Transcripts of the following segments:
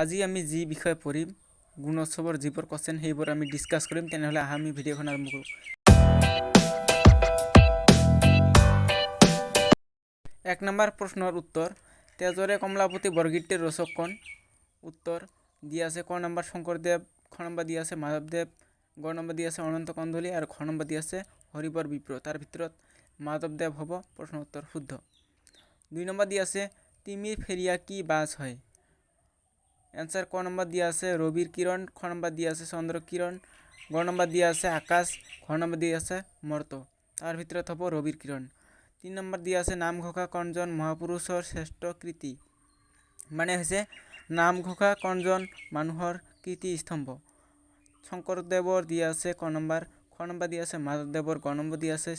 আজি আমি যি বিষয়ে পঢ়িম গুণোৎসৱৰ যিবোৰ কোৱেশ্চন সেইবোৰ আমি ডিছকাছ কৰিম। তেনেহ'লে আমি ভিডিঅ'খন আৰম্ভ কৰোঁ। 1 নম্বৰ প্ৰশ্নৰ উত্তৰ, তেজৰে কমলাপতি বৰগীতটিৰ ৰচক কোন? উত্তৰ দিয়া আছে ক নম্বৰ শংকৰদেৱ, খ নম্বৰ দিয়া আছে মাধৱদেৱ, গ নম্বৰ দিয়া আছে অনন্ত কন্দলী আৰু খ নম্বৰ দিয়া আছে হৰিবৰ বিপ্ৰ। তাৰ ভিতৰত মাধৱদেৱ হ'ব প্ৰশ্ন উত্তৰ শুদ্ধ। 2 নম্বৰ দিয়া আছে তিমিৰ ফেৰিয়া কি বাজ হয়? এনসার ক নম্বর দিয়া আছে রবির কিরণ, খ নম্বর দিয়া আছে চন্দ্র কিরণ, গ নম্বর দিয়া আছে আকাশ, খ নম্বর দিয়া আছে মর্ত। তার ভিতৰত হ'ব ৰবিৰ কিৰণ। 3 নম্বৰ দিয়া আছে নামঘোষা কণজন মহাপুৰুষৰ শ্ৰেষ্ঠ কৃতি? মানে হৈছে নামঘোষা কণজন মানুহৰ কীৰ্তি স্তম্ভ। শংকৰদেৱৰ দিয়া আছে ক নম্বৰ, খ নম্বৰ দিয়া আছে মাধৱদেৱৰ, গ নম্বৰ দিয়া আছে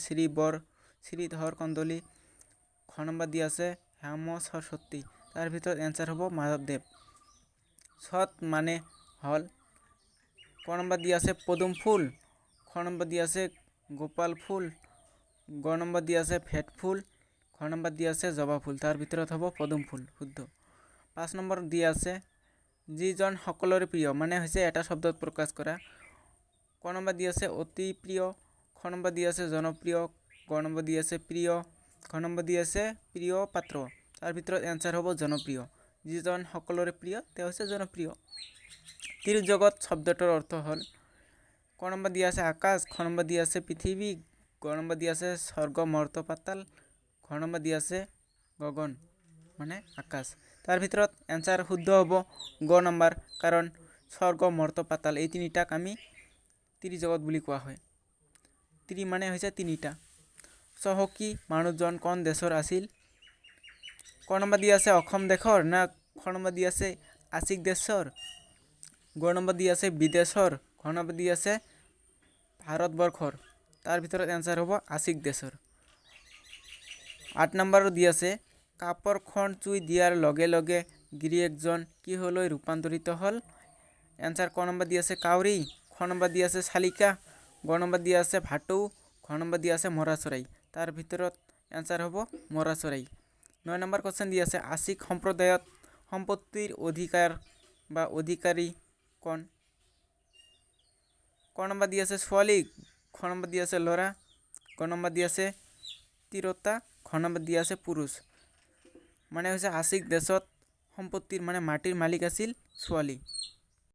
শ্ৰীধৰ কন্দলী, খ নম্বৰ দিয়া আছে হেম সৰস্বতী। তাৰ ভিতৰত এনসাৰ হ'ব মাধৱদেৱ। সৎ মানে হল, ক নম্বর দিয়া আছে পদুম ফুল, খ নম্বর দিয়া আছে গোপাল ফুল, গ নম্বর দিয়া আছে ফেট ফুল, খ নম্বর দিয়া আছে জবা ফুল। তার ভিতৰত হ'ব পদুম ফুল শুদ্ধ। 5 নম্বৰ দিয়া আছে যিজন সকলোৰে প্ৰিয়, মানে হৈছে এটা শব্দত প্ৰকাশ কৰা। ক নম্বৰ দিয়া আছে অতি প্ৰিয়, খ নম্বৰ দিয়া আছে জনপ্ৰিয়, গ নম্বৰ দিয়া আছে প্ৰিয়, খ নম্বৰ দিয়া আছে প্ৰিয় পাত্ৰ। তাৰ ভিতৰত এনসাৰ হ'ব জনপ্ৰিয়। যিজন সকলোৰে প্ৰিয় তেওঁ হৈছে জনপ্ৰিয়। ত্ৰিজগৎ শব্দটোৰ অৰ্থ হ'ল, ক নম্বৰ দিয়া আছে আকাশ, খ নম্বৰ দিয়া আছে পৃথিৱী, গ নম্বৰ দিয়া আছে স্বৰ্গ মৰ্ত পাতাল, খ নম্বৰ দিয়া আছে গগন মানে আকাশ। তাৰ ভিতৰত এনসাৰ শুদ্ধ হ'ব গ নম্বৰ, কাৰণ স্বৰ্গ মৰ্ত পাতাল এই তিনিটাক আমি ত্ৰিজগৎ বুলি কোৱা হয়। মানে হৈছে তিনিটা। চহকী মানুহজন কোন দেশৰ আছিল? ক নম্বৰ দিয়া আছে অসম দেশৰ, না খ নম্বৰ দিয়া আছে আছিক দেশৰ, গ নম্বৰ দিয়া আছে বিদেশৰ, খ নম্বৰ দিয়া আছে ভাৰতবৰ্ষৰ। তাৰ ভিতৰত এনসাৰ হ'ব আছিক দেশৰ। 8 নম্বৰ দিয়া আছে কাপৰ খন চুই দিয়াৰ লগে লগে গিৰিয়েকজন কিহলৈ ৰূপান্তৰিত হ'ল? এনসাৰ ক নম্বৰ দিয়া আছে কাউৰী, খ নম্বৰ দিয়া আছে শালিকা, গ নম্বৰ দিয়া আছে ভাটৌ, খ নম্বৰ দিয়া আছে মৰা চৰাই। তাৰ ভিতৰত এনসাৰ হ'ব মৰা চৰাই। 9 নম্বৰ কোৱেশ্চন দিয়া আছে আছিক সম্প্ৰদায়ত সম্পত্তিৰ অধিকাৰ বা অধিকাৰী কোন? ক নম্বৰ দিয়া আছে ছোৱালী, খ নম্বৰ দিয়া আছে ল'ৰা, গ নম্বৰ দিয়া আছে তিৰোতা, খ নম্বৰ দিয়া আছে পুৰুষ। মানে হৈছে আছিক দেশত সম্পত্তিৰ মানে মাটিৰ মালিক আছিল ছোৱালী।